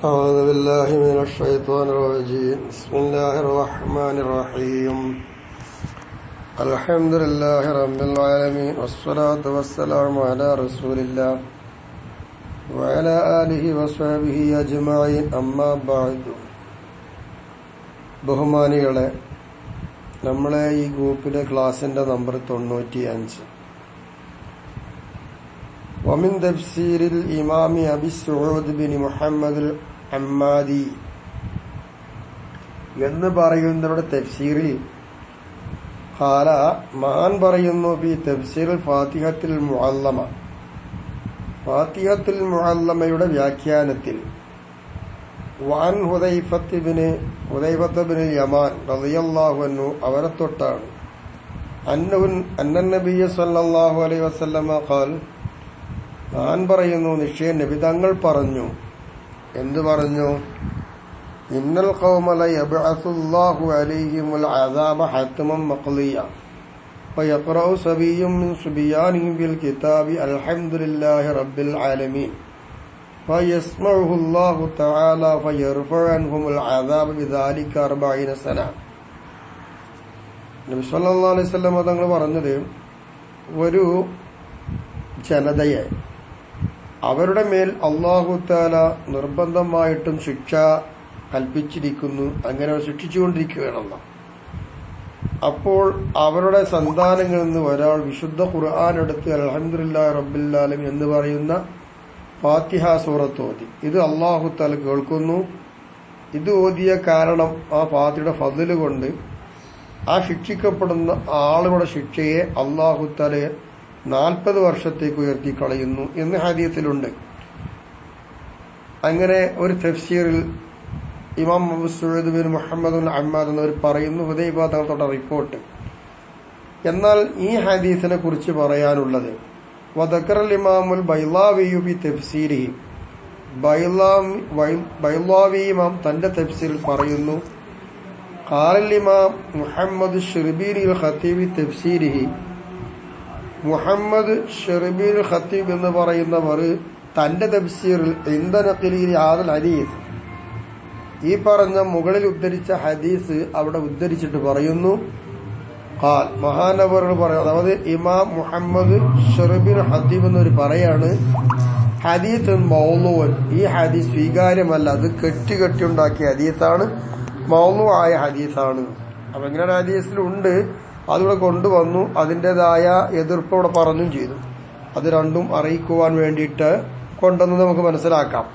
أعوذ بالله من الشيطان الرجيم بسم الله الرحمن الرحيم الحمد لله رب العالمين والصلاة والسلام على رسول الله وعلى آله وصحبه أجمعين أما بعد. ബഹുമാനികളെ, നമ്മളെ ഈ ഗ്രൂപ്പിലെ ക്ലാസിന്റെ നമ്പർ 95. ومن تفسير الإمام أبي سعود بن محمد العمادي എന്ന് പറയുന്നവരുടെ തഫ്സീറിൽ ഖാല മഹാൻ പറയുന്നു ബി തഫ്സീർ ഫാത്തിഹത്തുൽ മുഅല്ലമ, ഫാത്തിഹത്തുൽ മുഅല്ലമയുടെ വ്യാഖ്യാനത്തിൽ വഅൻ ഹുദൈഫത്ത് ബിൻ യമാൻ റളിയല്ലാഹു അൻഹു അവരെ തൊട്ടാണ് അന്നൻ നബിയ സല്ലല്ലാഹു അലൈഹി വസല്ലമ ഖാൽ, ഞാൻ പറയുന്നു നിശ്ചയം നബി തങ്ങൾ പറഞ്ഞു. എന്തു പറഞ്ഞു? ഇന്നൽ ഖൗമ ലയബ്അസുല്ലാഹു അലൈഹിമുൽ അദാബ ഹത്മൻ മഖ്ളിയ ഫയഖറഉ സബിയ്യുൻ മിൻ സുബിയാനിഹിം ബിൽ കിതാബി അൽഹംദുലില്ലാഹി റബ്ബിൽ ആലമീൻ ഫയസ്മഉഹു അല്ലാഹു തആല ഫയർഫഉ അൻഹുമുൽ അദാബ ബിദാലിക 40 സന. നബി സല്ലല്ലാഹു അലൈഹി വസല്ലം തങ്ങൾ പറഞ്ഞത്, ഒരു ജനതയെ അവരുടെ മേൽ അല്ലാഹു തആല നിർബന്ധമായിട്ടും ശിക്ഷ കൽപ്പിച്ചിരിക്കുന്നു, അങ്ങനെ ശിക്ഷിച്ചുകൊണ്ടിരിക്കുകയാണല്ലോ. അപ്പോൾ അവരുടെ സന്താനങ്ങളിൽ നിന്ന് ഒരാൾ വിശുദ്ധ ഖുർആൻ എടുത്ത് അൽഹംദുലില്ലാഹി റബ്ബിൽ ആലമീൻ എന്ന് പറയുന്ന ഫാത്തിഹ സൂറത്ത് ഓതി. ഇത് അല്ലാഹു തആല കേൾക്കുന്നു. ഇത് ഓതിയ കാരണം ആ ഫാത്തിഹയുടെ ഫദ്ല് കൊണ്ട് ആ ശിക്ഷിക്കപ്പെടുന്ന ആളുകളുടെ ശിക്ഷയെ അല്ലാഹു തആല 40 വർഷത്തേക്ക് ഉയർത്തി കളയുന്നു എന്ന് ഹദീസിലുണ്ട്. അങ്ങനെ ഒരു തഫ്സീറിൽ ഇമാം അബൂ സഊദ് ബിൻ മുഹമ്മദ് അമ്മാദ് എന്നവർ പറയുന്നു, ഹുദൈഫ തങ്ങളുടെ റിപ്പോർട്ട്. എന്നാൽ ഈ ഹദീസിനെ കുറിച്ച് പറയാനുള്ളത് വദക്കറൽ ഇമാമുൽ ബൈളാവി ഫി തഫ്സീരിഹി, ബൈളാവി ഇമാം തന്റെ തഫ്സീറിൽ പറയുന്നു, ഖാലൽ ഇമാം മുഹമ്മദ് ശിർബീനി അൽ ഖത്തീബി തഫ്സീരിഹി, മുഹമ്മദ് ഷെർബീൽ ഖത്തീബ് എന്ന് പറയുന്നവർ തന്റെ തഫ്സീറിൽ ആദൽ ഹദീസ്, ഈ പറഞ്ഞ മുകളിൽ ഉദ്ധരിച്ച ഹദീസ് അവിടെ ഉദ്ധരിച്ചിട്ട് പറയുന്നു, ഖാൽ മഹാനവറുകൾ പറയുന്നത്, അതായത് ഇമാം മുഹമ്മദ് ഷെർബീൽ ഖത്തീബ് എന്നൊരു പറയാണ്, ഹദീസ് മൗളൂൻ, ഈ ഹദീസ് സ്വീകാര്യമല്ല, അത് കെട്ടിയുണ്ടാക്കിയ ഹദീസാണ്, മൗളൂ ആയ ഹദീസാണ്. അപ്പൊ ഇങ്ങനെ ഹദീസിലുണ്ട്, അതിവിടെ കൊണ്ടുവന്നു, അതിൻ്റെതായ എതിർപ്പ് ഇവിടെ പറഞ്ഞും ചെയ്തു. അത് രണ്ടും അറിയിക്കുവാൻ വേണ്ടിയിട്ട് കൊണ്ടുവന്ന് നമുക്ക് മനസ്സിലാക്കാം.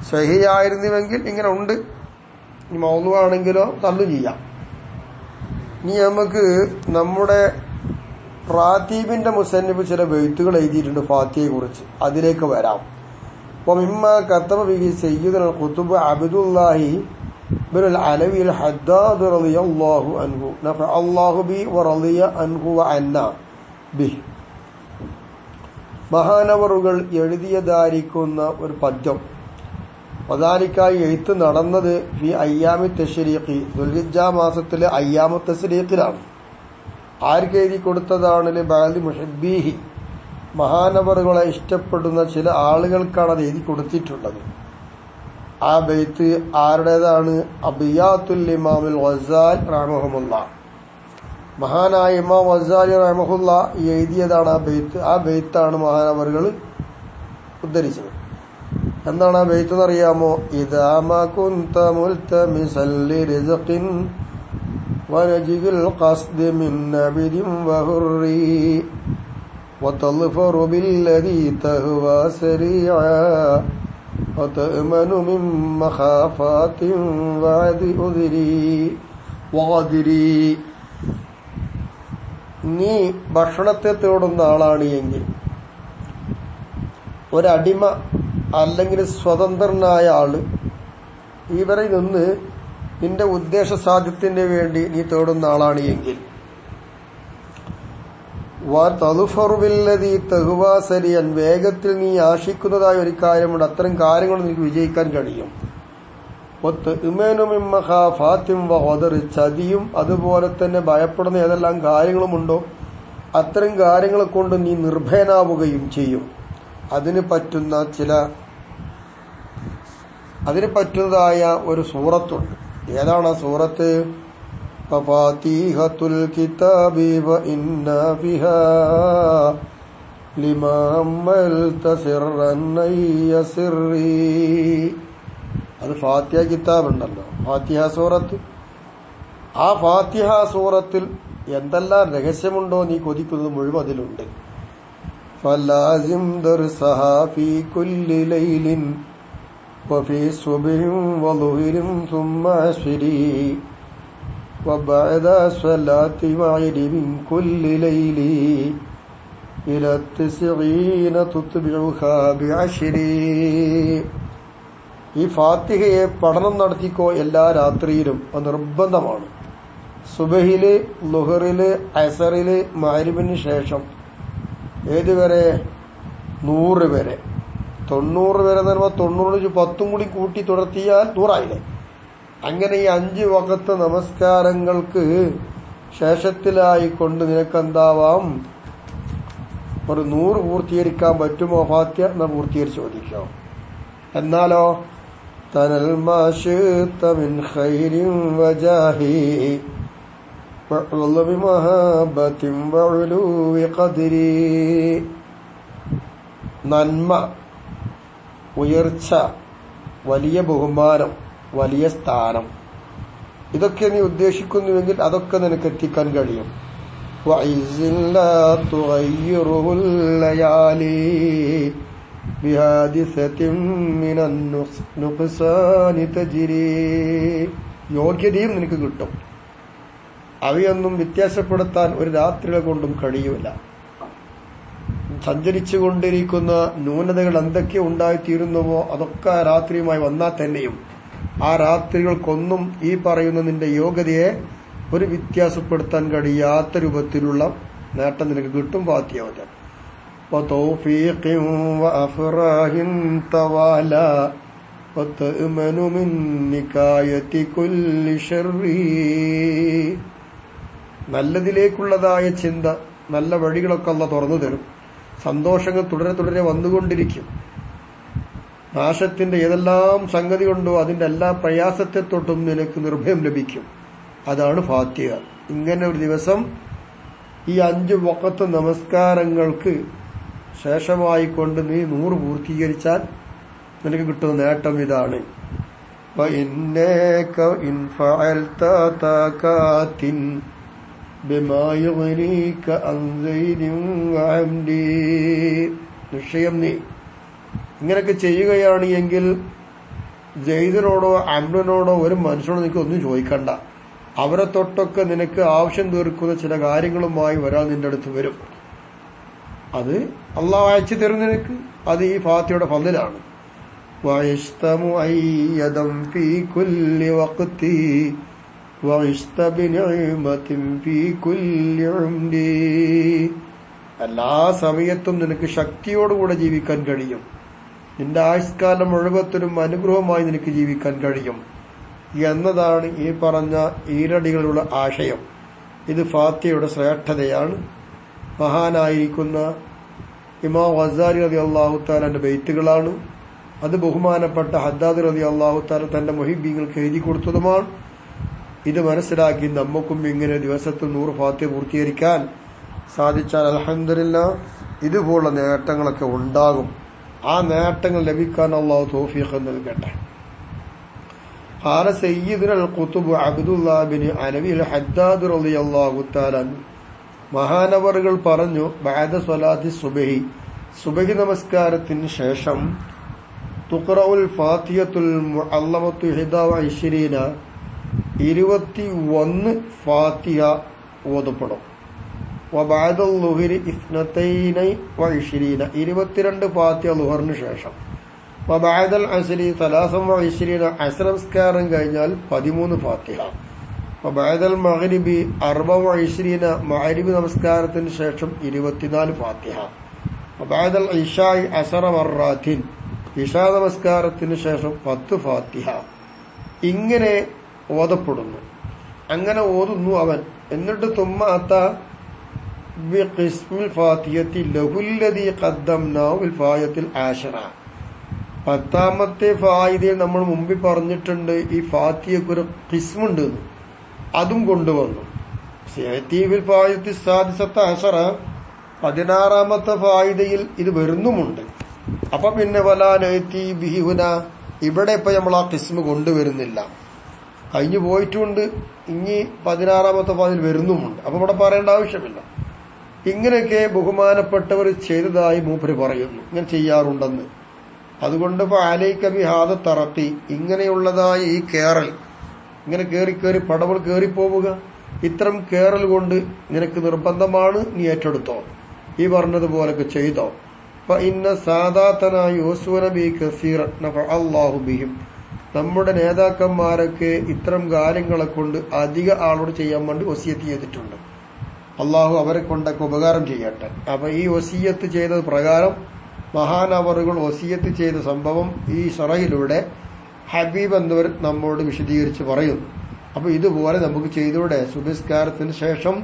സഹിയായിരുന്നുവെങ്കിൽ ഇങ്ങനെ ഉണ്ട്, ഇനി മൗലു ആണെങ്കിലോ തള്ളും ചെയ്യാം. ഇനി നമുക്ക് നമ്മുടെ റാത്തീബിന്റെ മുസന്നിഫ് ചില ബെയ്ത്തുകൾ എഴുതിയിട്ടുണ്ട് ഫാത്തിഹയെ കുറിച്ച്, അതിലേക്ക് വരാം. മിമ്മ കതബ ബിഹി സയ്യിദുൽ ഖുതുബ് അബ്ദുല്ലാഹി ബിൻ അലവി അൽ ഹദ്ദാദ് റളിയല്ലാഹു അൻഹു നഫഅല്ലാഹു ബി വറളിയ അൻഹു വഅന്നാ ബിഹി. മഹാനവറുകൾ എഴുതിയതായിരിക്കുന്ന ഒരു പദ്യം, അതാരിക്കായി എഴുത്ത് നടന്നത് ഫി അയ്യാമി തശ്രീഖി, ദുൽഹിജ്ജ മാസത്തിലെ അയ്യാമു തശ്രീഖിലാണ്. ആർക്ക് എഴുതി കൊടുത്തതാണ്? ബഅദി മുഹിബ്ബീഹി, മഹാനവറുകളെ ഇഷ്ടപ്പെടുന്ന ചില ആളുകൾക്കാണ് അത് എഴുതി കൊടുത്തിട്ടുള്ളത്. ആ ബെയ്ത്ത് ആരുടേതാണ്? അബിയാത്തുൽ ഇമാമുൽ ഗസാലി റഹ്മഹുല്ലാഹ്, മഹാനായ ഇമാം ഗസാലി റഹ്മഹുല്ലാഹ് എഴുതിയതാണ് ആ ബെയ്ത്ത്. ആ ബെയ്ത്താണ് മഹാനവറുകൾ ഉദ്ധരിച്ചത്. എന്താണ് ആ ബെയ്ത്ത് എന്നറിയാമോ? ഇദാ മാ കുൻത മുൽതമിസൻ ലിർസ്ഖിൻ വനജിൽ ഖസ്ദി മിൻ നബിദിൻ വഹുറി വതൽഫറു ബില്ലദീ തഹ്വാ സരീഅ وتأمن من مخافات وعد أذري. നീ ഭക്ഷണത്തെ തേടുന്ന ആളാണ് എങ്കിൽ, ഒരടിമ അല്ലെങ്കിൽ സ്വതന്ത്രനായ ആള്, ഇവരിൽ നിന്ന് നിന്റെ ഉദ്ദേശ സാധ്യത്തിന് വേണ്ടി നീ തേടുന്ന ആളാണ് എങ്കിൽ, വേഗത്തിൽ നീ ആശിക്കുന്നതായ ഒരു കാര്യമുണ്ട്, അത്തരം കാര്യങ്ങൾ നിനക്ക് വിജയിക്കാൻ കഴിയും. ചതിയും അതുപോലെ തന്നെ ഭയപ്പെടുന്ന ഏതെല്ലാം കാര്യങ്ങളുമുണ്ടോ അത്തരം കാര്യങ്ങളെ കൊണ്ട് നീ നിർഭയനാവുകയും ചെയ്യും. അതിന് പറ്റുന്ന ചില അതിന് പറ്റുന്നതായ ഒരു സൂറത്തുണ്ട്. ഏതാണ് ആ സൂറത്ത്? ഫാത്തിഹത്തുൽ കിതാബി വ ഇന്നാ ബിഹാ ലിമാ അമ്മൽത സിർറൻ നയ്യ സിർരി. അത് ഫാത്തിഹ കിതാബ് ഉണ്ടല്ലോ, ഫാത്തിഹ സൂറത്ത്. ആ ഫാത്തിഹ സൂറത്തിൽ എന്തെല്ലാം രഹസ്യമുണ്ടോ നീ കൊതിക്കുന്നത് മുഴുവൻ അതിലുണ്ട്. ഫലാസിം ദർസഹാ ഫീ കുല്ലി ലൈലിൻ വഫീ സുബ്ഹിൻ വളുഹ്രിൻ സുമ്മ അശ്രി വബഅദ സ്വലാത്തി വഇദി മിൻ കുല്ലി ലൈലി ഇല തസ്ഈന തുത്ബിഉഹാ ബിഅശ്രി. ഈ ഫാത്തിഹയെ പഠനം നടത്തിക്കോ എല്ലാ രാത്രിയിലും. അത് നിർബന്ധമാണ്. സുബഹില്, ളുഹറില്, അസറില്, മഗ്രിബിന് ശേഷം ഏതുവരെ? 100 വരെ. 90 വരെ എന്ന് പറയുമ്പോൾ 90 10 കൂടി കൂട്ടി തുടർത്തിയാൽ 100 ആയില്ലേ? അങ്ങനെ ഈ 5 വഖത്ത് നമസ്കാരങ്ങൾക്ക് ശേഷത്തിലായിക്കൊണ്ട് നിനക്കെന്താവാം? ഒരു 100 പൂർത്തീകരിക്കാൻ പറ്റുമോ ഫാത്തിഹ? എന്നാ പൂർത്തീകരിച്ച് ചോദിക്കാം. എന്നാലോ തനൽ മാശിത മിൻ ഖൈരിൻ വജാഹി വഉളമി മഹാബത്തിൻ വഉലൂവി ഖദ്രി. നന്മ, ഉയർച്ച, വലിയ ബഹുമാനം, വലിയ സ്ഥാനം, ഇതൊക്കെ നീ ഉദ്ദേശിക്കുന്നുവെങ്കിൽ അതൊക്കെ നിനക്ക് എത്തിക്കാൻ കഴിയും. വഇസ്സിൻ ലാ തുഗയ്യിറുൽ ലയാലി ബിഹാദിസത്തിൻ മിനൻ നുഖ്സാനി തജ്രി. യോഗ്യതയും നിനക്ക് കിട്ടും. അവയൊന്നും വ്യത്യാസപ്പെടുത്താൻ ഒരു രാത്രികളെ കൊണ്ടും കഴിയൂല. സഞ്ചരിച്ചുകൊണ്ടിരിക്കുന്ന ന്യൂനതകൾ എന്തൊക്കെ ഉണ്ടായിത്തീരുന്നുവോ അതൊക്കെ ആ രാത്രിയുമായി വന്നാൽ തന്നെയും ആ രാത്രികൾക്കൊന്നും ഈ പറയുന്ന നിന്റെ യോഗ്യതയെ ഒരു വ്യത്യാസപ്പെടുത്താൻ കഴിയാത്ത രൂപത്തിലുള്ള നേട്ടം നിനക്ക് കിട്ടും. ഫാത്തിഹ നല്ലതിലേക്കുള്ളതായ ചിന്ത, നല്ല വഴികളൊക്കെ അല്ലാഹ് തുറന്നു തരും. സന്തോഷങ്ങൾ തുടരെ തുടരെ വന്നുകൊണ്ടിരിക്കും. നാശത്തിന്റെ ഏതെല്ലാം സംഗതി ഉണ്ടോ അതിന്റെ എല്ലാ പ്രയാസത്തെ തൊട്ടും നിനക്ക് നിർഭയം ലഭിക്കും. അതാണ് ഫാത്തിഹ. ഇങ്ങനെ ഒരു ദിവസം ഈ 5 വഖത്ത് നമസ്കാരങ്ങൾക്ക് ശേഷമായിക്കൊണ്ട് നീ 100 പൂർത്തീകരിച്ചാൽ നിനക്ക് കിട്ടുന്ന നേട്ടം ഇതാണ്. നിശ്ചയം നീ ഇങ്ങനെയൊക്കെ ചെയ്യുകയാണ് എങ്കിൽ ജയ്ദിനോടോ അംറിനോടോ ഒരു മനുഷ്യനോട് നിനക്ക് ഒന്നും ചോദിക്കണ്ട. അവരെ തൊട്ടൊക്കെ നിനക്ക് ആവശ്യം തീർക്കുന്ന ചില കാര്യങ്ങളുമായി ഒരാൾ നിന്റെ അടുത്ത് വരും. അത് അള്ളാഹു അയച്ചു തരും നിനക്ക്. അത് ഈ ഫാത്തിഹയുടെ ഫളിലാണ്. എല്ലാ സമയത്തും നിനക്ക് ശക്തിയോടുകൂടെ ജീവിക്കാൻ കഴിയും. നിന്റെ ആയുഷ്കാലം മുഴുവത്തിനും അനുഗ്രഹമായി നിനക്ക് ജീവിക്കാൻ കഴിയും എന്നതാണ് ഈ പറഞ്ഞ ഈരടികളുള്ള ആശയം. ഇത് ഫാത്തിഹയുടെ ശ്രേഷ്ഠതയാണ്. മഹാനായിരിക്കുന്ന ഇമാം ഗസാലി റളിയല്ലാഹു തആലയുടെ ബൈത്തുകളാണ്. അത് ബഹുമാനപ്പെട്ട ഹദ്ദാദ് റളിയല്ലാഹു തആല തന്റെ മുഹിബ്ബീങ്ങൾക്ക് എഴുതി കൊടുത്തതുമാണ്. ഇത് മനസ്സിലാക്കി നമുക്കും ഇങ്ങനെ ദിവസത്തിൽ 100 ഫാത്തിഹ പൂർത്തീകരിക്കാൻ സാധിച്ചാൽ അൽഹംദുലില്ലാഹ് ഇതുപോലുള്ള നേട്ടങ്ങളൊക്കെ ഉണ്ടാകും. ആ നേട്ടങ്ങൾ ലഭിക്കാൻ അല്ലാഹു തൗഫീഖ് നൽകട്ടെ. ഖാല സയ്യിദുനാ ഖുതുബ് അബ്ദുല്ലാഹ് ബിൻ അലവി ഹദ്ദാദ് റളിയല്ലാഹു തആല മഹാനവറുകൾ പറഞ്ഞു, ബഅദ സ്വലാത്തി സുബ്ഹി, സുബ്ഹി നമസ്കാരത്തിന് ശേഷം തുഖറഉൽ ഫാത്തിഹത്തുൽ മുഅല്ലമത്തു 21 ഫാത്തിഹ ഓതപ്പെടും. വബഅദൽ ളുഹ്രി 22 ഫാത്തിഹ ളുഹറിന് ശേഷം. വബഅദൽ അസ്രി 23 അസ്ർ നമസ്കാരം കഴിഞ്ഞാൽ 13 ഫാത്തിഹ. വബഅദൽ മഗ്രിബി 24 മഗ്രിബ് നമസ്കാരത്തിന് ശേഷം 24 ഫാത്തിഹ. വബഅദൽ ഇശാഇ 10 മർറാത്തിൻ, ഇശാ നമസ്കാരത്തിന് ശേഷം 10 ഫാത്തിഹ. ഇങ്ങനെ ഓതപ്പെടുന്നു. അങ്ങനെ ഓതുന്നു അവൻ. എന്നിട്ട് തുമ്മ അത്ത ബിഖിസ്മിൽ ഫാത്തിഹത്തി ലഹുല്ലദീ ഖദ്ദംനാഹു ബിൽ ഫാത്തിഹത്തിൽ ആശറ, 10ാമത്തെ ഫായിദയിൽ നമ്മൾ മുമ്പിൽ പറഞ്ഞിട്ടുണ്ട് ഈ ഫാത്തിഹയ്ക്കൊരു ഖിസ്മുണ്ട്, അതും കൊണ്ടുവന്നു. 16ാമത്തെ ഫായിദയിൽ ഇത് വരുന്നുമുണ്ട്. അപ്പൊ പിന്നെ വലാനത്തി ബിഹിഹുന, ഇവിടെ ഇപ്പൊ നമ്മൾ ആ ഖിസ്മ് കൊണ്ടുവരുന്നില്ല, കഴിഞ്ഞു പോയിട്ടുണ്ട്. ഇനി 16ാമത്തെ ഫായിദയിൽ വരുന്നുമുണ്ട്. അപ്പൊ ഇവിടെ പറയേണ്ട ആവശ്യമില്ല. ഇങ്ങനെയൊക്കെ ബഹുമാനപ്പെട്ടവർ ചെയ്തതായി മൂപ്പര് പറയുന്നു, ഇങ്ങനെ ചെയ്യാറുണ്ടെന്ന്. അതുകൊണ്ട് അലൈക്കബിഹാദ തറക്കി, ഇങ്ങനെയുള്ളതായ ഈ കേറൽ, ഇങ്ങനെ കേറി പടവുകൾ കേറിപ്പോവുക, ഇത്തരം കേറൽ കൊണ്ട് നിനക്ക് നിർബന്ധമാണ്, നീ ഏറ്റെടുത്തോ, ഈ പറഞ്ഞതുപോലൊക്കെ ചെയ്തോ. ഇന്ന സാദാത്തനായി യോസുവനബി കസീർ അല്ലാഹു ബിഹിം, നമ്മുടെ നേതാക്കന്മാരൊക്കെ ഇത്തരം കാര്യങ്ങളെ കൊണ്ട് അധിക ആളോട് ചെയ്യാൻ വേണ്ടി വസിയത്ത് ചെയ്തിട്ടുണ്ട്. അള്ളാഹു അവരെ കൊണ്ടൊക്കെ ഉപകാരം ചെയ്യട്ടെ. അപ്പൊ ഈ വസിയത്ത് ചെയ്തത് പ്രകാരം മഹാനവറുകൾ വസിയത്ത് ചെയ്ത സംഭവം ഈ ഷറഹിലൂടെ ഹബീബ് എന്നിവർ നമ്മോട് വിശദീകരിച്ച് പറയുന്നു. അപ്പൊ ഇതുപോലെ നമുക്ക് ചെയ്തൂടെ? സുബഹിസ്കാരത്തിന് ശേഷം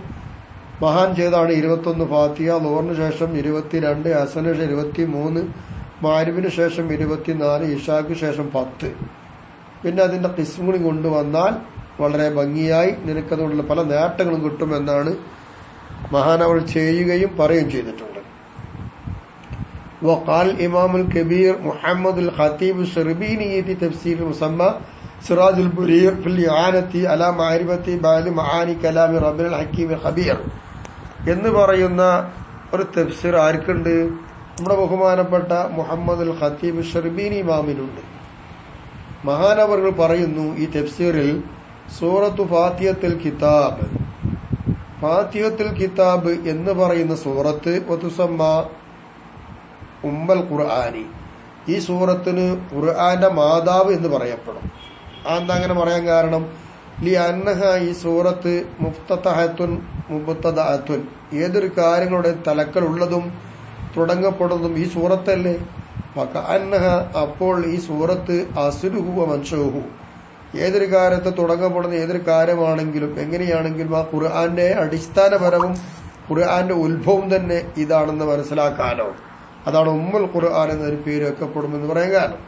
മഹാൻ ചെയ്താണ് 21 ഫാത്തിഹ, ലോറിന് ശേഷം 22, അസന് ശേഷം 23, മാരിബിന് ശേഷം 24, ഇഷാക്ക് ശേഷം 10. പിന്നെ അതിന്റെ ഖിസ്മുകളും കൊണ്ടുവന്നാൽ വളരെ ഭംഗിയായി നിനക്കതുകൊണ്ടുള്ള പല നേട്ടങ്ങളും കിട്ടുമെന്നാണ് മഹാനവർ ചെയ്യുകയും പറയുകയും ചെയ്തിട്ടുണ്ട്. وقال الإمام الكبير محمد الخطيب الشربيني في تفسير المسمى سراج البرير في الإعانة على معرفة بعض معاني كلام ربنا الحكيم الخبير എന്ന് പറയുന്ന ഒരു തഫ്സീർ ആർക്കുണ്ട്? നമ്മുടെ ബഹുമാനപ്പെട്ട മുഹമ്മദ് അൽ ഖത്തീബ് ഷർബീനി ഇമാമിനുണ്ട്. മഹാനവറുകൾ പറയുന്നു ഈ തഫ്സീറിൽ സൂറത്തു ഫാത്തിഹത്തുൽ കിതാബ്, ഫാത്തിഹത്തുൽ കിതാബ് എന്ന് പറയുന്ന സൂറത്ത് വതുസമ്മ ഉമ്മൽ ഖുർആനി, ഈ സൂറത്തിന് ഖുർആന്റെ മാതാവ് എന്ന് പറയപ്പെടും. അതെന്താ അങ്ങനെ പറയാൻ കാരണം? ലി അന്നഹ, ഈ സൂറത്ത് മുഫ്തതഹത്തുൻ മുബ്തദഅത്തുൻ, ഏതൊരു കാര്യങ്ങളുടെ തലക്കലുള്ളതും തുടങ്ങപ്പെടുന്നതും ഈ സൂറത്തല്ലേ. ഫകഅന്നഹ, അപ്പോൾ ഈ സൂറത്ത് അസ്ലുഹു വ മൻശൂഹു, ഏതൊരു കാര്യത്തെ തുടങ്ങപ്പെടുന്ന ഏതൊരു കാര്യമാണെങ്കിലും എങ്ങനെയാണെങ്കിലും ആ ഖുർആന്റെ അടിസ്ഥാനപരവും ഖുർആന്റെ ഉത്ഭവം തന്നെ ഇതാണെന്ന് മനസ്സിലാക്കാനോ. അതാണ് ഉമ്മുൽ ഖുർആൻ എന്നൊരു പേര് വെക്കപ്പെടുമെന്ന് പറയാൻ കാരണം.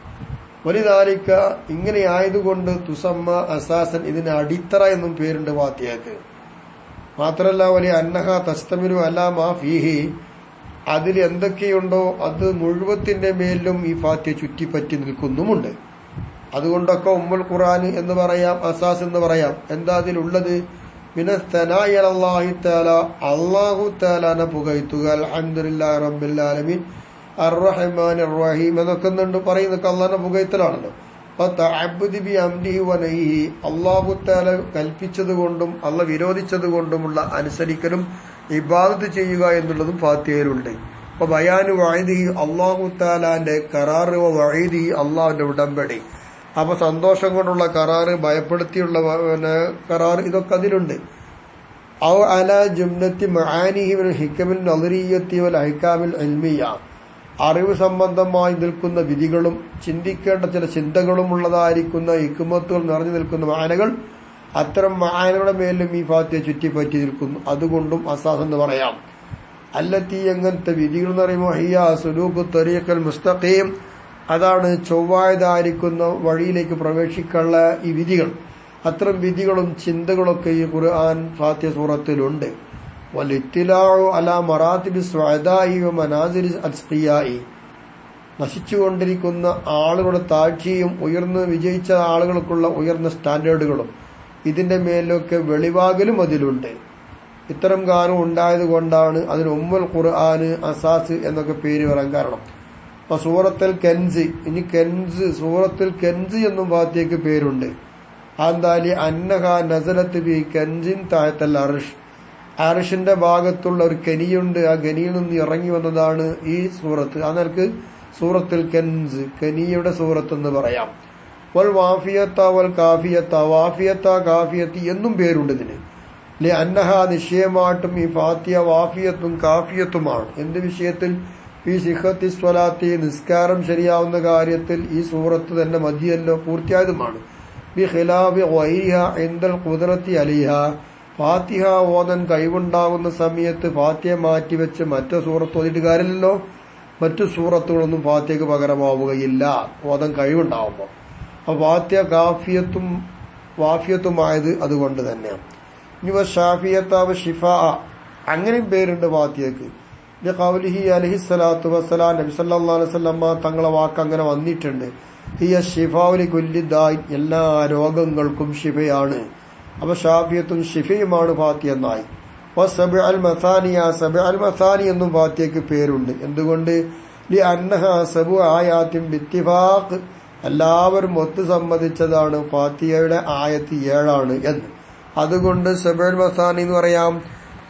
വലിതാലിക്ക, ഇങ്ങനെ ആയതുകൊണ്ട് തുസമ്മ അസാസൻ, ഇതിന് അടിത്തറ എന്നും പേരുണ്ട് ഫാത്തിഹക്ക്. മാത്രല്ല വലിയ അന്നഹ തസ്തമിനു അലാ മാ ഫീഹി, അതിൽ എന്തൊക്കെയുണ്ടോ അത് മുഴുവത്തിന്റെ മേലിലും ഈ ഫാത്തിഹ ചുറ്റിപ്പറ്റി നിൽക്കുന്നുമുണ്ട്. അതുകൊണ്ടൊക്കെ ഉമ്മുൽ ഖുർആൻ എന്ന് പറയാം, അസാസ് എന്ന് പറയാം. എന്താ അതിലുള്ളത്? മിനസ്തനായി അലല്ലാഹി തആല, അല്ലാഹു തആലാനെ പുകഴ്ത്തുക, അൽഹംദുലില്ലാഹി റബ്ബിൽ ആലമീൻ അർറഹ്മാൻ അർറഹീം എന്നൊക്കെ പറയുന്നതൊക്കെ അള്ളാഹിനെ പുകഴ്ത്തലാണല്ലോ. അല്ലാഹു തആല കൽപ്പിച്ചതുകൊണ്ടും അള്ളാഹ് വിരോധിച്ചതുകൊണ്ടുമുള്ള അനുസരിക്കലും ഇബാദത്ത് ചെയ്യുക എന്നുള്ളതും ഫാത്തിഹയിലുണ്ട്. അപ്പൊ ബയാനു വഈദിഹി, അല്ലാഹു തആലാന്റെ കരാറ്, വഈദിഹി, അള്ളാഹുവിന്റെ ഉടമ്പടി. അപ്പൊ സന്തോഷം കൊണ്ടുള്ള കരാറ്, ഭയപ്പെടുത്തിയുള്ള കരാറ്, ഇതൊക്കെ അതിലുണ്ട്. ഔ അലാ ജുംലത്തി മആനിഹി വൽ ഹികമിൻ നളറിയ്യത്തി വൽ അഹ്കാമിൽ ഇൽമിയ്യ, അറിവ് സംബന്ധമായി നിൽക്കുന്ന വിധികളും ചിന്തിക്കേണ്ട ചില ചിന്തകളും ഉള്ളതായിരിക്കുന്ന ഹിക്മത്തുകൾ നിറഞ്ഞു നിൽക്കുന്ന മാനകൾ, അത്തരം മാനകളുടെ മേലും ഈ ഫാത്തിഹ ചുറ്റിപ്പറ്റി നിൽക്കുന്നു. അതുകൊണ്ടും അസാസ് എന്ന് പറയാം. അല്ലത്തി, എങ്ങനത്തെ വിധികൾ എന്ന് പറയുമ്പോൾ ഹിയ സുലൂഖു ത്വരീഖൽ മുസ്തഖീം, അതാണ് ചൊവ്വായതായിരിക്കുന്ന വഴിയിലേക്ക് പ്രവേശിക്കാനുള്ള ഈ വിധികൾ. അത്തരം വിധികളും ചിന്തകളൊക്കെ ഈ ഖുർആൻ ഫാത്തിഹ സൂറത്തിലുണ്ട്. വലിത്തിലാഉ അലാ മറാത്തിബി സ്വഅദാഇ വ മനാസിലി അസ്ഖിയാഇ, നശിച്ചുകൊണ്ടിരിക്കുന്ന ആളുകളുടെ താഴ്ചയും ഉയർന്ന് വിജയിച്ച ആളുകൾക്കുള്ള ഉയർന്ന സ്റ്റാൻഡേർഡുകളും ഇതിന്റെ മേലൊക്കെ വെളിവാകലും അതിലുണ്ട്. ഇത്തരം കാര്യം ഉണ്ടായതുകൊണ്ടാണ് അതിന് ഉമ്മുൽ ഖുർആന്, അസാസ് എന്നൊക്കെ പേര് വരാൻ കാരണം. അപ്പൊ സൂറത്തുൽ കൻസ്, ഇനി കൻസ്, സൂറത്തുൽ കൻസ് എന്നും ഫാത്തിഹയ്ക്ക് പേരുണ്ട്. അന്താലി അന്നഹ നസലത്ത് ബി കൻസിൻ തഹ്തൽ അർശ്, അർശിന്റെ ഭാഗത്തുള്ള ഒരു കനിയുണ്ട്, ആ കനിയിൽ നിന്ന് ഇറങ്ങി വന്നതാണ് ഈ സൂറത്ത്. അതിനർക്ക് സൂറത്തുൽ കൻസ്, കനിയുടെ സൂറത്ത് എന്ന് പറയാം. വൽ വാഫിയത്ത വൽ കാഫിയത്ത, വാഫിയത്ത കാഫിയത്തി എന്നും പേരുണ്ട് ഇതിന്. ലി അന്നഹ, നിശ്ചയമായിട്ടും ഈ ഫാത്തിഹ വാഫിയത്തും കാഫിയത്തുമാണ്. എന്ത് വിഷയത്തിൽ? ഈ സിഹത്തി സ്വലാത്തി, നിസ്കാരം ശരിയാവുന്ന കാര്യത്തിൽ ഈ സൂറത്ത് തന്നെ മതിയല്ലോ, പൂർത്തിയായതുമാണ്. ബി ഖിലാഫി ഗൈരിഹ ഇൻദൽ ഖുദ്റത്തി അലൈഹ, ഫാത്തിഹ ഓതാൻ കഴിവുണ്ടാകുന്ന സമയത്ത് ഫാത്തിഹ മാറ്റിവെച്ച് മറ്റേ സൂറത്ത് ഓതിയിട്ട് കാര്യമില്ലല്ലോ. മറ്റു സൂറത്തുകളൊന്നും ഫാത്തിഹയ്ക്ക് പകരമാവുകയില്ല ഓതാൻ കഴിവുണ്ടാവുമ്പോൾ. അപ്പൊ ഫാത്തിഹ കാഫിയത്തും വാഫിയത്തുമായത് അതുകൊണ്ട് തന്നെയാണ്. ഇനി ഷാഫിയത്താവ് ഷിഫാ അങ്ങനെയും പേരുണ്ട് ഫാത്തിഹയ്ക്ക്. ഖൗലിഹി അലൈഹിസ്സലാത്തു വസ്സലാം നബി സല്ലല്ലാഹു അലൈഹി വസല്ലം തങ്ങളെ വാക്ക് അങ്ങനെ വന്നിട്ടുണ്ട്. ഹിയ ഷിഫാഉ ലികുല്ലി ദാഇൻ, എല്ലാ രോഗങ്ങൾക്കും ഷിഫയാണ്. അപ്പൊ ഷാഫിയത്തും ഷിഫയുമാണ് ഫാത്തിഹ എന്നായി. വസബഅൽ മസാനിയ, സബഅൽ മസാനി എന്നും ഫാത്തിഹയ്ക്ക് പേരുണ്ട്. എന്തുകൊണ്ട്? ലി അന്നഹ സബഉ ആയാത്തിൻ ബിത്തിഫാഖ്, എല്ലാവരും ഒത്തു സമ്മതിച്ചതാണ് ഫാത്തിഹയുടെ ആയത്ത് 7 എന്ന്. അതുകൊണ്ട് സബഅൽ മസാനി എന്ന് പറയാം.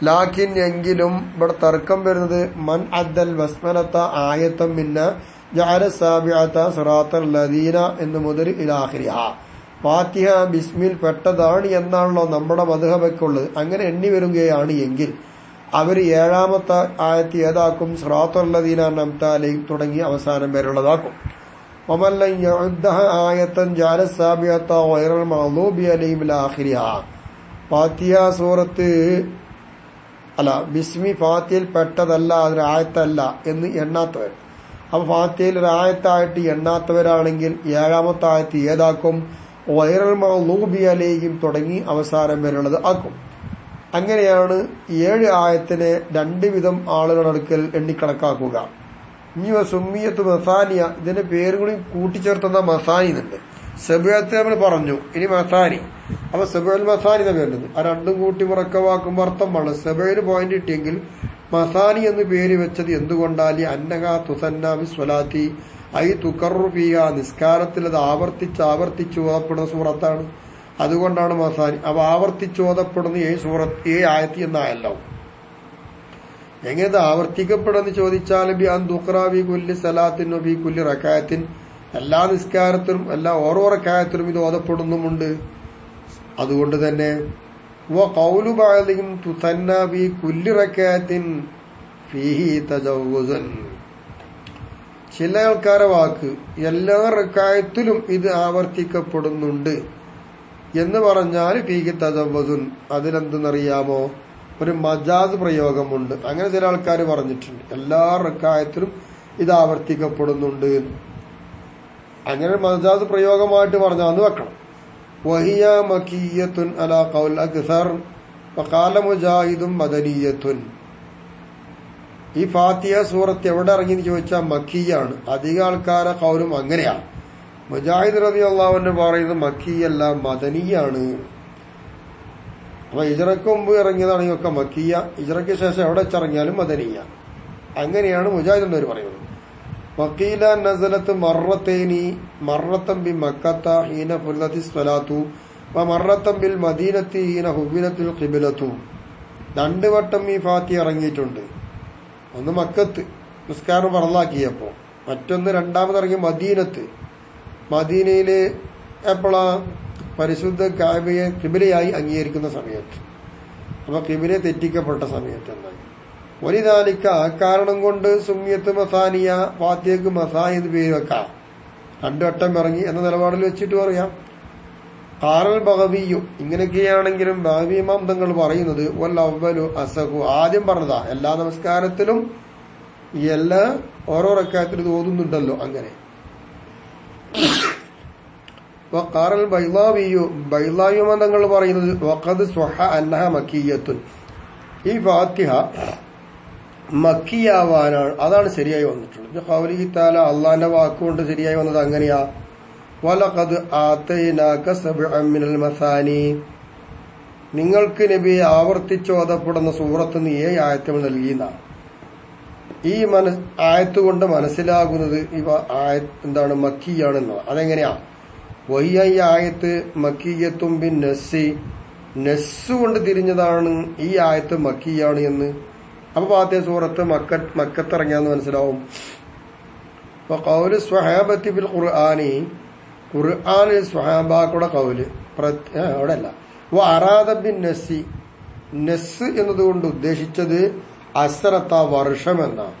ലാക്കിൻ എങ്കിലും ഇവിടെ തർക്കം വരുന്നത് മൻ അദ്ദൽ ബസ്മലത ആയത്തം മിന്ന ജഅല സാബിഅത സിറാത്തൽ ലദീന എന്ന് മുതൽ ഇലാഖിരിഹ. ഫാത്തിഹ ബിസ്മിൽ പെട്ടതാണ് എന്നാണല്ലോ നമ്മുടെ മദ്ഹബക്കുള്ളത്. അങ്ങനെ എണ്ണി വരുകയാണ് എങ്കിൽ അവർ 7ാമത്തെ ആയത്ത് ഏതാക്കും? സിറാത്തൽ ലദീന അൻഅംത അലൈഹിം തുടങ്ങി അവസാനം വരെയുള്ളതാക്കും. വമൻ ലൻ യഉദ്ദഹ ആയത്തൻ ജഅല സാബിഅത ഗൈറൽ മഗ്ദൂബി അലൈഹിം ഇലാഖിരിഹ. ഫാത്തിഹ സൂറത്ത് അല്ല ബിസ്മി ഫാത്തിഹയിൽ പെട്ടതല്ല, അതൊരായത്തല്ല എന്ന് എണ്ണാത്തവർ. അപ്പൊ ഫാത്തിഹയിൽ ഒരായത്തായിട്ട് എണ്ണാത്തവരാണെങ്കിൽ 7ാമത്തെ ആയത്ത് ഏതാക്കും? ഗൈറൽ മഗ്ദൂബി അലൈഹിം തുടങ്ങി അവസാനം വരെയുള്ളത് ആക്കും. അങ്ങനെയാണ് 7 ആയത്തിനെ 2 വിധം ആളുകളുടെ അടുക്കൽ എണ്ണിക്കണക്കാക്കുക. ഇനി സുമ്മിയത്ത് മസാനിയ, ഇതിന്റെ പേരുകൂടി കൂട്ടിച്ചേർത്തുന്ന മസാനി ഉണ്ട്. സബഅത്ത് നമ്മൾ പറഞ്ഞു, ഇനി മസാനി. അപ്പൊ സബഅൽ മസാനി എന്ന് വരുന്നത് ആ രണ്ടും കൂട്ടി മുറക്കവാക്കുമ്പോൾ അർത്ഥമാണ്. സബഅന് പോയിന്റ് കിട്ടിയെങ്കിൽ മസാനി എന്ന് പേര് വെച്ചത് എന്തുകൊണ്ടാലി അന്നഹ തുസന്ന ബിസ്വലാത്തി ഐ തുകറു ഫീഹ, നിസ്കാരത്തിൽ അത് ആവർത്തിച്ച് ഓതപ്പെടുന്ന സൂറത്താണ്. അതുകൊണ്ടാണ് മസാനി. അപ്പൊ ആവർത്തിച്ച് ഓതപ്പെടുന്ന ഈ ആയത്തി എന്നായല്ലോ. എങ്ങനെ ആവർത്തിക്കപ്പെടുമെന്ന് ചോദിച്ചാൽ ബി അൻ ദുഖ്റാ ബി കുല്ലി സലാത്തിൻ ബി കുല്ലി റകഅത്തിൻ, എല്ലാ നിസ്കാരത്തിലും എല്ലാ ഓരോ റകഅത്തിലും ഇത് ഓതപ്പെടുന്നുമുണ്ട്. അതുകൊണ്ട് തന്നെ വഖൗലു ബഅദിഹിം തുസന്ന ബി കുല്ലി റകഅത്തിൻ ഫീഹി തജവ്വുസൻ, ചില ആൾക്കാരെ വാക്ക് എല്ലാ റകഅത്തിലും ഇത് ആവർത്തിക്കപ്പെടുന്നുണ്ട് എന്ന് പറഞ്ഞാൽ ഫീഹി തജവ്വുസുൻ, അതിലെന്തെന്നറിയാമോ? ഒരു മജാസ് പ്രയോഗമുണ്ട്. അങ്ങനെ ചില ആൾക്കാർ പറഞ്ഞിട്ടുണ്ട് എല്ലാ റകഅത്തിലും ഇത് ആവർത്തിക്കപ്പെടുന്നുണ്ട്. അങ്ങനെ മജാസ് പ്രയോഗമായിട്ട് പറഞ്ഞാന്ന് വെക്കണം. വഹിയ മക്കിയ്യത്തുൻ അലാ ഖൗൽ അക്സർ വഖാല മുജാഹിദും മദനിയ്യത്തുൻ. ഈ ഫാത്തിഹ സൂറത്ത് എവിടെ ഇറങ്ങിയെന്ന് ചോദിച്ചാൽ മക്കിയാണ്. അധിക ആൾക്കാരെ ഖൗലും അങ്ങനെയാണ്. മുജാഹിദ് റളിയല്ലാഹു അൻഹു പറയുന്നത് മക്കിയല്ല മദനിയാണ്. അപ്പൊ ഹിജ്റക്ക് മുമ്പ് ഇറങ്ങിയതാണെങ്കിൽ ഒക്കെ മക്കിയ, ഹിജ്റയ്ക്ക് ശേഷം എവിടെ വെച്ചിറങ്ങിയാലും മദനിയ. അങ്ങനെയാണ് മുജാഹിദ് എന്നവർ പറയുന്നത്. വഖീല നസലത്ത് മറത്തൈനി, മറത്തം ബി മക്കത്ത ഹീന ഫുർദത്തി സ്വലാത്തു വ മറത്തം ബിൽ മദീനത്തി ഹീന ഹുബിലത്തുൽ ഖിബ്ലത്തു. 2 വട്ടം ഈ ഫാത്തിഹ ഇറങ്ങിയിട്ടുണ്ട്. ഒന്ന് മക്കത്ത് നിസ്കാരം ഫർളാക്കിയപ്പോ, മറ്റൊന്ന് രണ്ടാമത് ഇറങ്ങിയ മദീനത്ത്. മദീനയില് എപ്പോഴാ? പരിശുദ്ധ കഅബയെ ഖിബ്ലയായി അംഗീകരിക്കുന്ന സമയത്ത്. അപ്പൊ ഖിബ്ല തെറ്റിക്കപ്പെട്ട സമയത്ത് എന്നാണ്. വലിദാലിക, കാരണം കൊണ്ട് സുമ്മിയത്ത് മസാനിയ, ഫാത്തിഹയ്ക്ക് മസാനി എന്ന് പേര് വെക്കാം. 2 വട്ടം ഇറങ്ങി എന്ന നിലപാടിൽ വെച്ചിട്ട് പറയാം. ഖാറൽ ബഗവിയു, ഇങ്ങനെയൊക്കെയാണെങ്കിലും ബഗവി ഇമാം തങ്ങൾ പറയുന്നത് വൽ അവ്വലു അസഹു, ആദ്യം പറഞ്ഞതാ എല്ലാ നമസ്കാരത്തിലും എല്ലാ ഓരോ റക്അത്തിലും ഓതുന്നുണ്ടല്ലോ അങ്ങനെ. ഖാറൽ ബൈളാവിയു, ബൈളാവി ഇമാം തങ്ങൾ പറയുന്നത് വഖദ് സ്വഹ അന്നഹ മക്കിയ്യത്തുൻ, ഈ ഫാത്തിഹ മക്കിയാവാനാണ്, അതാണ് ശരിയായി വന്നിട്ടുള്ളത്. ഖൗലിഹി തആല, അള്ളാന്റെ വാക്കുകൊണ്ട് ശരിയായി വന്നത് അങ്ങനെയാ. വലഖദ് ആതൈനാക സബ്അൻ മിനൽ മസാനി, നിങ്ങൾക്ക് നബി ആവർത്തിച്ചോതപ്പെടുന്ന സൂറത്ത് 7 ആയത്തുകൾ നൽകിയെന്നാണ്. ഈ ആയത്ത് കൊണ്ട് മനസ്സിലാകുന്നത് ഇവ എന്താണ്? മക്കിയാണെന്നാണ്. അതെങ്ങനെയാ? വഹിയ, ഈ ആയത്ത് മക്കിയ്യത്തും ബിൻ നസ്സി, നസ്സ് കൊണ്ട് തിരിഞ്ഞതാണ് ഈ ആയത്ത് മക്കിയാണ് എന്ന്. അപ്പൊ ഫാത്തിഹ സൂറത്ത് മക്കത്തിറങ്ങിയാന്ന് മനസ്സിലാവും. ഖൗലു സ്വഹാബത്തി ബിൽ ഖുർആനി, ഖുർആനിൽ സ്വഹാബാക്കളുടെ ഖൗല് അവിടെ അല്ല. അറാദ ബിൻ നസ്സി, നസ് എന്നതുകൊണ്ട് ഉദ്ദേശിച്ചത് അസ്റത്ത, വർഷം എന്നാണ്.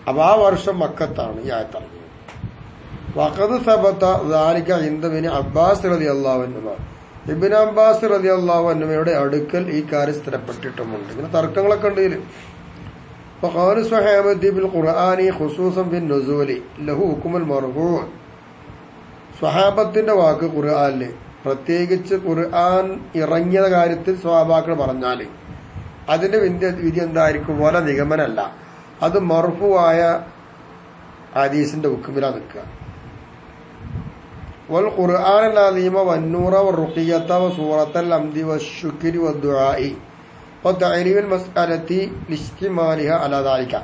അപ്പൊ ആ വർഷം മക്കത്താണ് ഈ ആയത്തിറങ്ങിയത്. വഖദ് സബത ദാലിക ഇൻദ ഇബ്നു അബ്ബാസ് റളിയല്ലാഹു അൻഹു, ഇബ്നു അബ്ബാസ് റളിയല്ലാഹു അൻഹുയുടെ അടുക്കൽ ഈ കാര്യം സ്ഥിരപ്പെട്ടിട്ടുമുണ്ട്. ഇങ്ങനെ തർക്കങ്ങളൊക്കെ ഉണ്ട് ഇതിൽ. وقول الصحابة بالقرآن خصوصا في النزول له حكم المرفوع. സ്വഹാബത്തിന്റെ വാക്ക് ഖുർആനില് പ്രത്യേകിച്ച് ഖുർആൻ ഇറങ്ങിയ കാര്യത്തിൽ സ്വഹാബാക്കൾ പറഞ്ഞാല് അതിന്റെ വിധി എന്തായിരിക്കും? വല നിഗമനല്ല, അത് മർഫുവായ ഹദീസിന്റെ ഹുക്മിലാ നിൽക്കുക. വൽ ഖുർആൻ അലീമ വന്നൂറ വറുഖിയത വസൂറത്തൽ ഹംദി വശുക്രി വദ്ദുആഇ വതഅരീബിൽ മസ്അലതി ലിസ്തിമാലിഹ അലാ ദാലിക.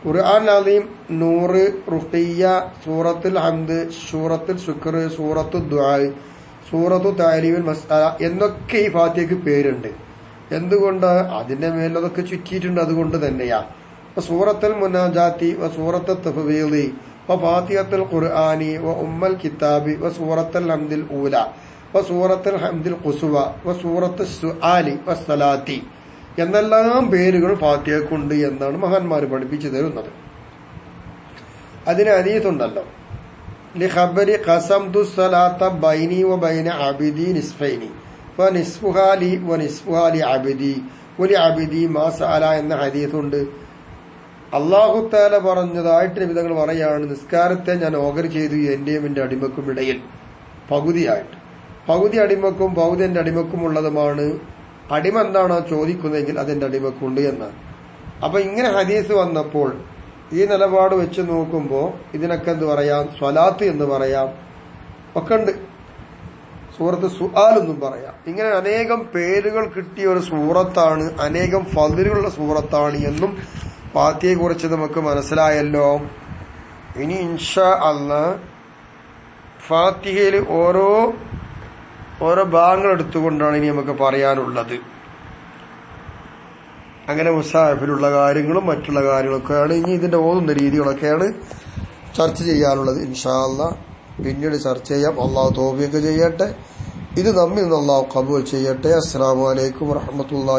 ഖുർആൻ അലീം, നൂറ്, റുഖിയ, സൂറത്തുൽ ഹംദ്, സൂറത്തുൽ ശുക്ർ, സൂറത്തുൽ ദുആ, സൂറത്തു തഅരീബിൽ മസ്അല എന്നൊക്കെ ഈ ഫാത്തിഹയ്ക്ക് പേരുണ്ട്. എന്തുകൊണ്ട്? അതിന്റെ മേലതൊക്കെ ചുറ്റിയിട്ടുണ്ട്. അതുകൊണ്ട് തന്നെയാ സൂറത്തുൽ മുനാജാത്തി വ സൂറത്തുൽ തഫ്വീദി വ ഫാത്തിഹത്തുൽ ഖുർആനി വ ഉമ്മൽ കിതാബി വ സൂറത്തുൽ ഹംദിൽ ഊല വ സൂറത്തുൽ ഹംദിൽ ഖുസ്വ വ സൂറത്തുൽ സുആലി വ സലാത്തി എന്നെല്ലാം പേരുകൾ ഫാത്തിഹയ്ക്കുണ്ട് എന്നാണ് മഹാന്മാർ പഠിപ്പിച്ചു തരുന്നത്. അതിന് ഹദീസുണ്ടല്ലോ, ലിഖബരി ഖസംതു സലാത്ത ബൈനി വ ബൈന അബ്ദി നിസ്ഫൈനി വ നിസ്ഫുഹാ ലി വ നിസ്ഫുഹാ ലി അബ്ദി വലി അബ്ദി മാ സഅല എന്ന ഹദീസുണ്ട്. അല്ലാഹു തആല പറഞ്ഞതായിട്ട് നബിതങ്ങൾ പറയാണ്, നിസ്കാരത്തെ ഞാൻ ഓഗർ ചെയ്തു എന്റെയും എന്റെ അടിമക്കും ഇടയിൽ പകുതിയായിട്ട്. പകുതി അടിമക്കും പകുതി എന്റെ അടിമക്കും ഉള്ളതുമാണ്. അടിമ എന്താണോ ചോദിക്കുന്നതെങ്കിൽ അതെന്റെ അടിമക്കുണ്ട് എന്നാണ്. അപ്പൊ ഇങ്ങനെ ഹദീസ് വന്നപ്പോൾ ഈ നിലപാട് വെച്ച് നോക്കുമ്പോ ഇതിനൊക്കെ എന്ത് പറയാം? സ്വലാത്ത് എന്ന് പറയാം, ഒക്കെ ഉണ്ട്. സൂറത്ത് സുആൽ എന്നും പറയാം. ഇങ്ങനെ അനേകം പേരുകൾ കിട്ടിയ ഒരു സൂറത്താണ്, അനേകം ഫദ്ലുകളുള്ള സൂറത്താണ് എന്നും ഫാത്തിഹയെ കുറിച്ച് നമുക്ക് മനസ്സിലായല്ലോ. ഇനി ഇൻഷാ അല്ലാഹ് ഫാത്തിഹയിൽ ഓരോ ഭാഗങ്ങൾ എടുത്തുകൊണ്ടാണ് ഇനി നമുക്ക് പറയാനുള്ളത്. അങ്ങനെ മുസാഹിഫിലുള്ള കാര്യങ്ങളും മറ്റുള്ള കാര്യങ്ങളൊക്കെയാണ് ഇനി ഇതിന്റെ ഓതുന്ന രീതികളൊക്കെയാണ് ചർച്ച ചെയ്യാനുള്ളത്. ഇൻഷാ അല്ലാഹ് പിന്നീട് ചർച്ച ചെയ്യാം. അള്ളാഹു തൗഫീഖ് ചെയ്യട്ടെ. ഇത് നമ്മിൽ നിന്ന് അള്ളാഹു ഖബൂൽ ചെയ്യട്ടെ. അസ്സലാമു അലൈക്കും വറഹ്മത്തുള്ളാഹി